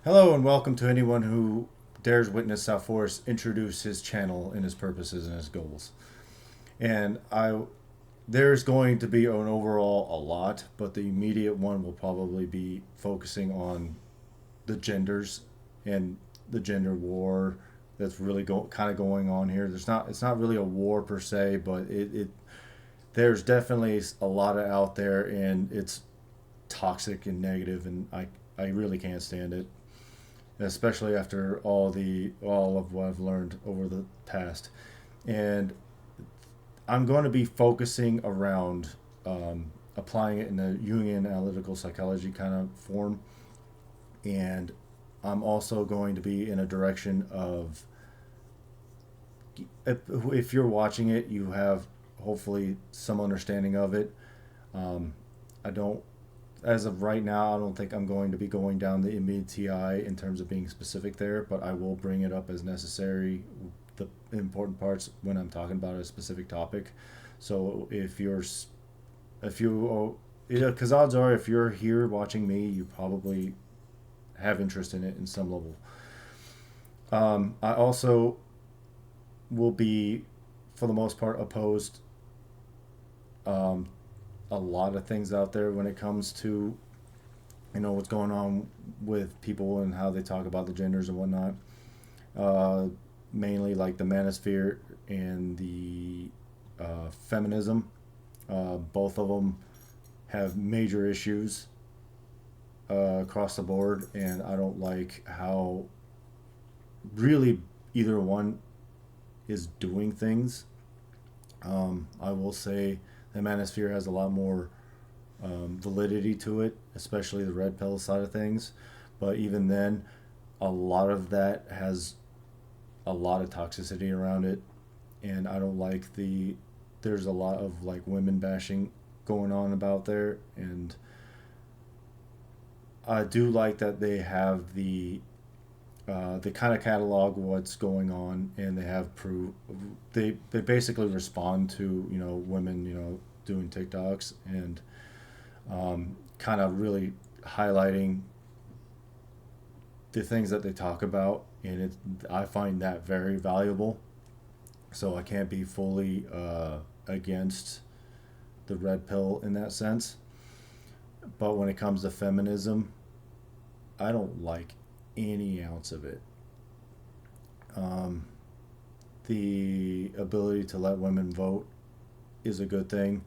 Hello and welcome to anyone who dares witness South Forest introduce his channel and his purposes and his goals. And there's going to be an overall a lot, but the immediate one will probably be focusing on the genders and the gender war that's really kind of going on here. It's not really a war per se, but it there's definitely a lot of out there, and it's toxic and negative, and I really can't stand it, especially after all of what I've learned over the past. And I'm going to be focusing around applying it in a Jungian analytical psychology kind of form, and I'm also going to be in a direction of if you're watching it, you have hopefully some understanding of it. I don't As of right now, I don't think I'm going to be going down the MBTI in terms of being specific there, but I will bring it up as necessary, the important parts when I'm talking about a specific topic. So if you, because odds are if you're here watching me, you probably have interest in it in some level. I also will be, for the most part, opposed um, a lot of things out there when it comes to what's going on with people and how they talk about the genders and whatnot. Uh, Mainly like the manosphere and the feminism. Both of them have major issues across the board, and I don't like how really either one is doing things. I will say the manosphere has a lot more validity to it, especially the red pill side of things. But even then, a lot of that has a lot of toxicity around it, and I don't like There's a lot of like women bashing going on about there, and I do like that they have they kind of catalog what's going on, and they have proof. They basically respond to women doing TikToks, and kind of really highlighting the things that they talk about, and I find that very valuable. So I can't be fully against the red pill in that sense. But when it comes to feminism, I don't like any ounce of it. Um, the ability to let women vote is a good thing,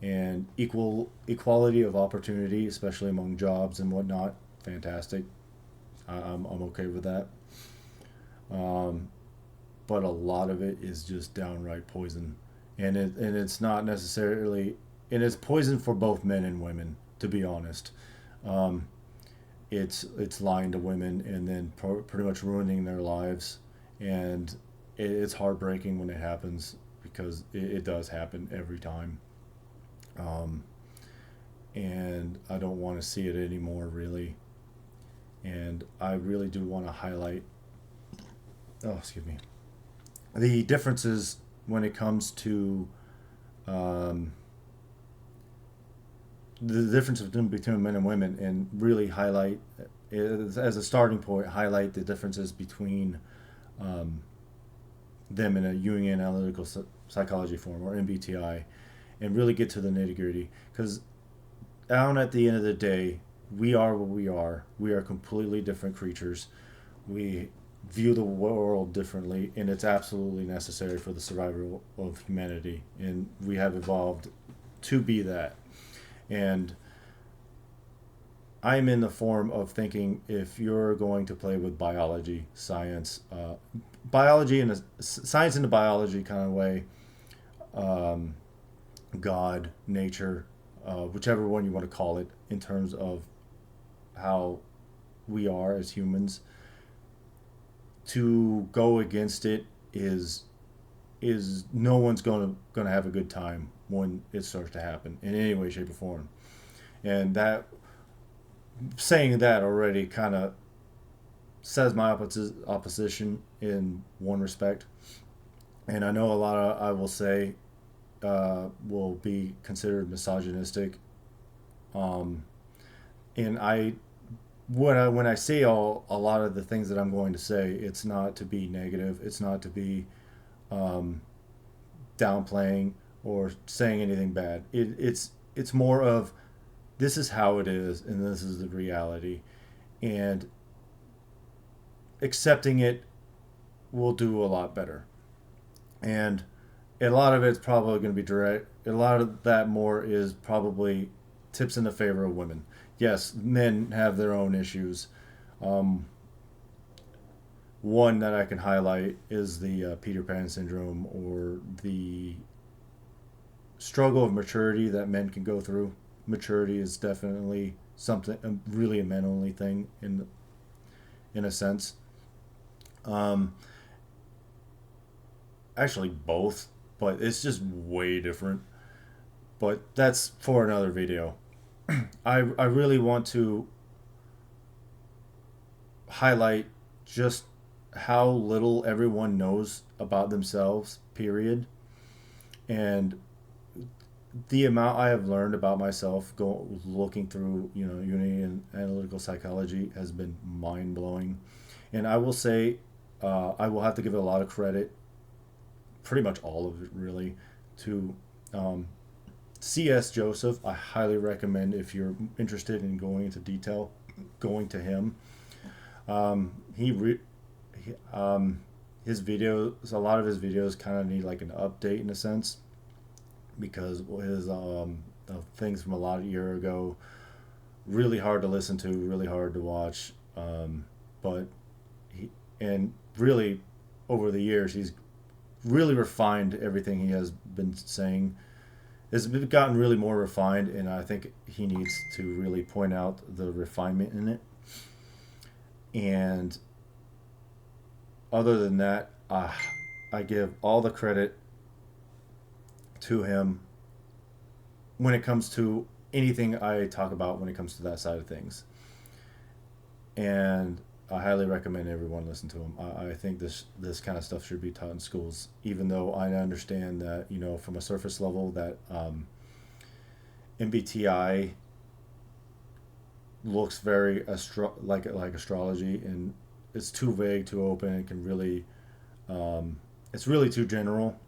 and equality of opportunity, especially among jobs and whatnot, fantastic. I'm okay with that. Um, but a lot of it is just downright poison, and it's not necessarily, and it's poison for both men and women, to be honest. Um, it's lying to women and then pretty much ruining their lives, and it's heartbreaking when it happens, because it does happen every time. Um, and I don't want to see it anymore, really. And I really do want to highlight, oh, excuse me, the differences when it comes to um, the difference between men and women, and really highlight, as a starting point, highlight the differences between um, them in a Jungian analytical psychology form, or MBTI, and really get to the nitty gritty. Because down at the end of the day, we are what we are. We are completely different creatures. We view the world differently, and it's absolutely necessary for the survival of humanity. And we have evolved to be that. And I'm in the form of thinking, if you're going to play with biology, science, biology in a science into biology kind of way, um, God, nature, whichever one you want to call it, in terms of how we are as humans, to go against it is no one's gonna have a good time when it starts to happen in any way, shape, or form. And that, saying that already kind of says my opposition in one respect. And I know a lot of, I will say, will be considered misogynistic. Um, and I when I say a lot of the things that I'm going to say, it's not to be negative. It's not to be um, downplaying or saying anything bad. It's more of this is how it is and this is the reality, and accepting it will do a lot better. And a lot of it's probably going to be direct. A lot of that more is probably tips in the favor of women. Yes, men have their own issues. Um, One that I can highlight is the Peter Pan syndrome, or the struggle of maturity that men can go through. Maturity is definitely something, really a men only thing in a sense. Um, Actually, both, but it's just way different. But that's for another video. I really want to highlight just how little everyone knows about themselves, period. And the amount I have learned about myself looking through, Jungian analytical psychology has been mind blowing. And I will say, I will have to give it a lot of credit, pretty much all of it really, to um, C.S. Joseph. I highly recommend, if you're interested in going into detail, going to him. He his videos, a lot of his videos kind of need like an update in a sense, because his things from a lot of year ago, really hard to listen to, really hard to watch. But he, and really over the years, he's really refined everything he has been saying. It's gotten really more refined, and I think he needs to really point out the refinement in it. And other than that, I give all the credit to him when it comes to anything I talk about when it comes to that side of things. And I highly recommend everyone listen to him. I think this kind of stuff should be taught in schools, even though I understand that, from a surface level, that MBTI looks very like astrology, and it's too vague, too open, and can really it's really too general.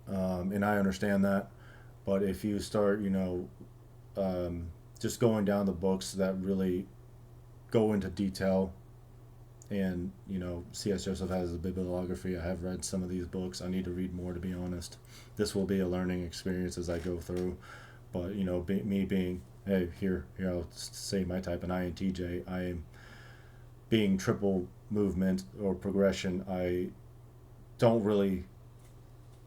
And I understand that. But if you start, just going down the books that really go into detail, and C.S. Joseph has a bibliography. I have read some of these books. I need to read more, to be honest. This will be a learning experience as I go through. But me being, hey, here I'll say my type, an INTJ. I am being triple movement or progression. I don't really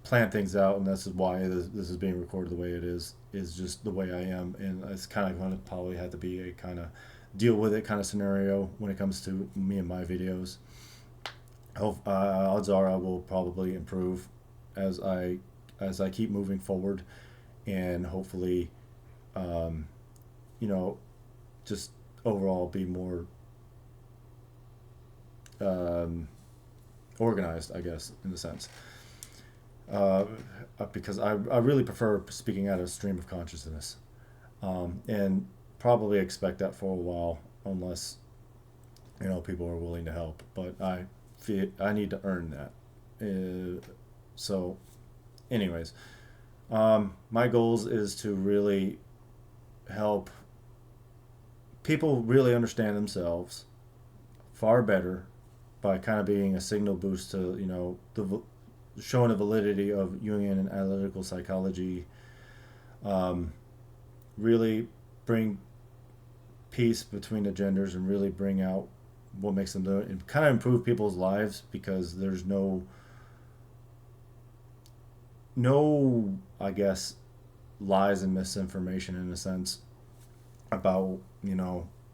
plan things out, and this is why this is being recorded the way it is just the way I am. And it's kind of going to probably have to be a kind of deal with it kind of scenario when it comes to me and my videos. Odds are I will probably improve as I keep moving forward, and hopefully, um, you know, just overall be more um, organized, I guess, in a sense. Uh, because I really prefer speaking out of stream of consciousness, and probably expect that for a while, unless people are willing to help. But I feel I need to earn that. So, anyways, my goals is to really help people really understand themselves far better by kind of being a signal boost to the showing the validity of Jungian and analytical psychology. Um, Really bring peace between the genders, and really bring out what makes them do it, and kind of improve people's lives, because there's no I guess lies and misinformation in a sense about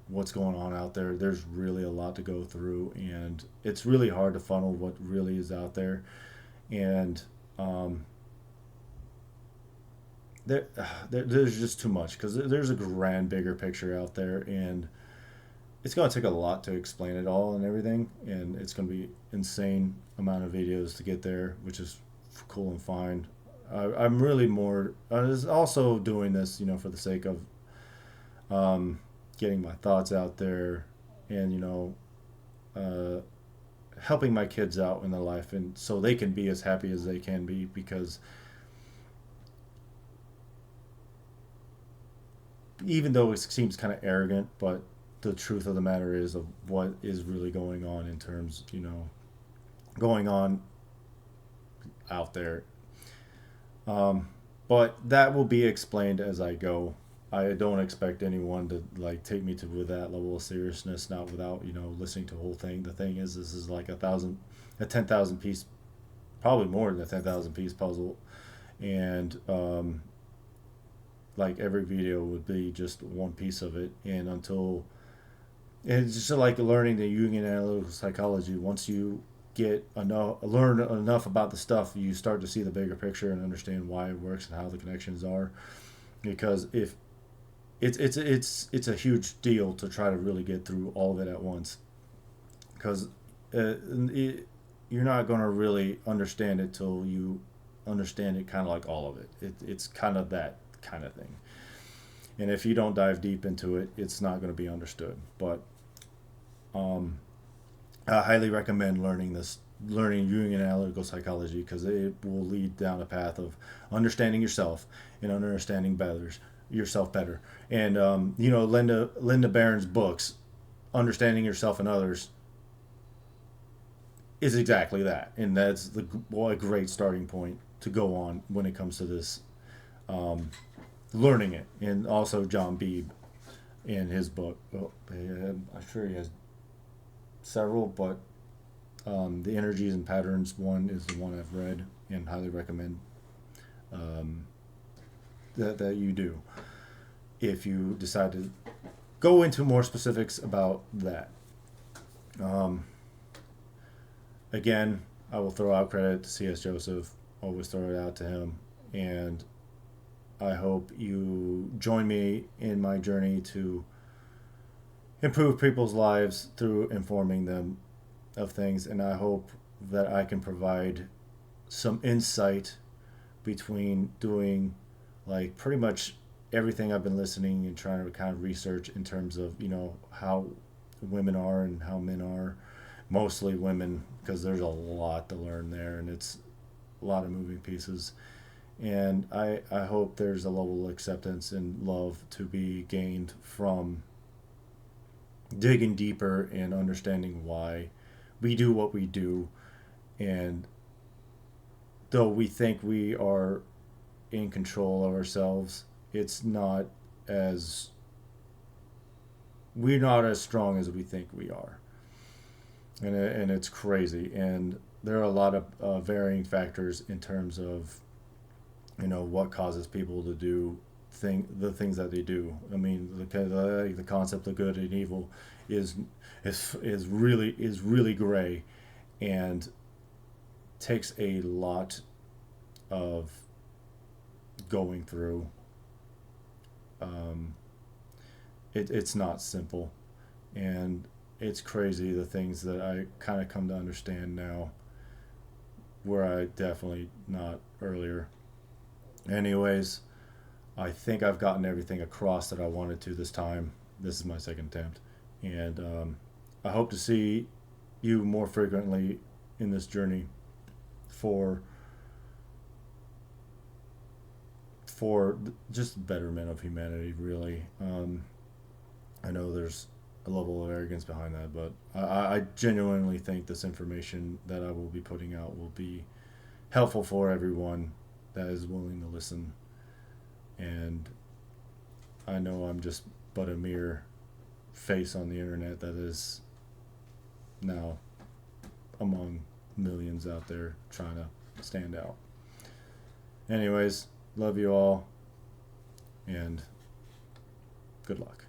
what's going on out there. There's really a lot to go through, and it's really hard to funnel what really is out there. And um, there's just too much, because there's a grand bigger picture out there, and it's going to take a lot to explain it all and everything, and it's going to be insane amount of videos to get there, which is cool and fine. I'm really more I was also doing this for the sake of um, getting my thoughts out there, and uh, helping my kids out in their life, and so they can be as happy as they can be. Because even though it seems kind of arrogant, but the truth of the matter is of what is really going on in terms, going on out there. Um, but that will be explained as I go. I don't expect anyone to like take me to with that level of seriousness, not without listening to the whole thing. The thing is, this is like a 10,000 piece, probably more than a 10,000 piece puzzle, and like every video would be just one piece of it, and it's just like learning the Jungian analytical psychology. Once you learn enough about the stuff, you start to see the bigger picture and understand why it works and how the connections are. Because if it's a huge deal to try to really get through all of it at once, because you're not going to really understand it till you understand it, kind of like all of it. It's kind of that kind of thing. And if you don't dive deep into it, it's not going to be understood. But um, I highly recommend learning Jungian analytical psychology, because it will lead down a path of understanding yourself and understanding yourself better. And Linda Barron's books, Understanding Yourself and Others, is exactly that, and that's a great starting point to go on when it comes to this, learning it. And also John Beebe in his book. I'm sure he has several, but the Energies and Patterns one is the one I've read and highly recommend, um, that you do if you decide to go into more specifics about that. Um, Again, I will throw out credit to C.S. Joseph. Always throw it out to him. And I hope you join me in my journey to improve people's lives through informing them of things. And I hope that I can provide some insight between doing like pretty much everything I've been listening and trying to kind of research in terms of, how women are and how men are. Mostly women, because there's a lot to learn there, and it's a lot of moving pieces. And I hope there's a level of acceptance and love to be gained from digging deeper and understanding why we do what we do. And though we think we are in control of ourselves, it's not as we're not as strong as we think we are. And it's crazy. And there are a lot of varying factors in terms of what causes people to do the things that they do. I mean, the concept of good and evil is really gray, and takes a lot of going through. Um, it's not simple, and it's crazy the things that I kind of come to understand now, where I definitely not earlier. Anyways, I think I've gotten everything across that I wanted to this time. This is my second attempt, and I hope to see you more frequently in this journey for just betterment of humanity. Really, I know there's a level of arrogance behind that, but I genuinely think this information that I will be putting out will be helpful for everyone that is willing to listen. And I know I'm just but a mere face on the internet that is now among millions out there trying to stand out. Anyways, love you all, and good luck.